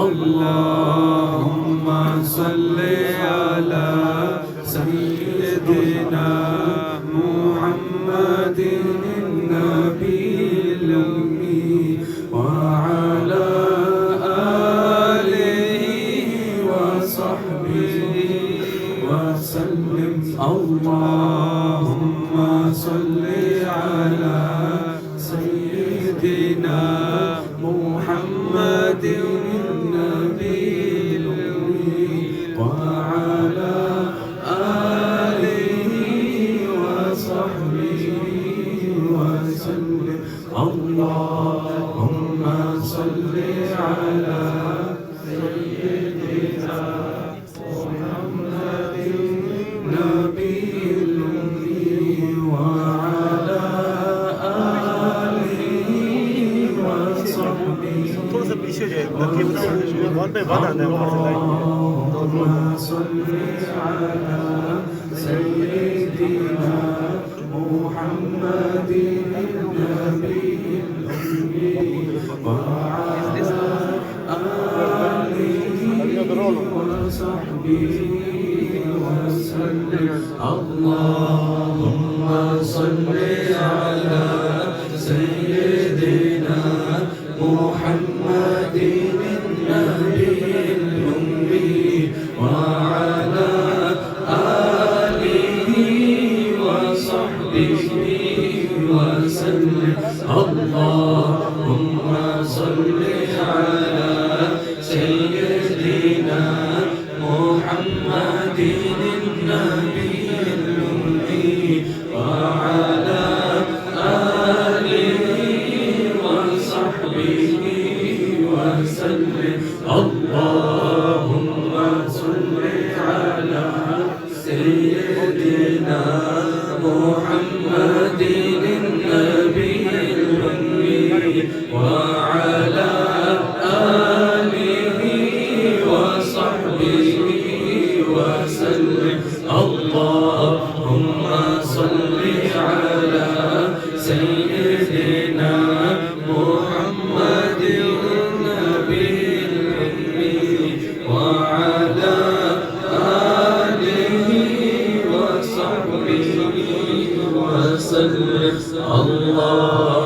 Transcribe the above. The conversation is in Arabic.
اللهم صل على سيدنا محمد النبي الأمي وعلى آله وصحبه وسلم. اللهم صل على سيدنا محمد النبي الأمي وعلى آله وصحبه وسلم. اللهم صل على سيدنا محمد النبي الأمي وعلى آله وصحبه. थोड़ा सा पीछे जाएगा कि बहुत पे बाद आना है वहाँ से लाइन اللهم صل على سيدنا محمد النبي الأمي وعلى آله وصحبه وسلم. اللهم صل على سيدنا محمد النبي الأمي وعلى آله وصحبه وسلم. اللهم صل على سيدنا محمد النبي الأمي وعلى آله وصحبه وسلم. اللهم صل على سيدنا محمد النبي الأمي وعلى آله وصحبه وسلم. اللهم صل على سيدنا محمد النبي الأمي وعلى آله وصحبه وسلم. الله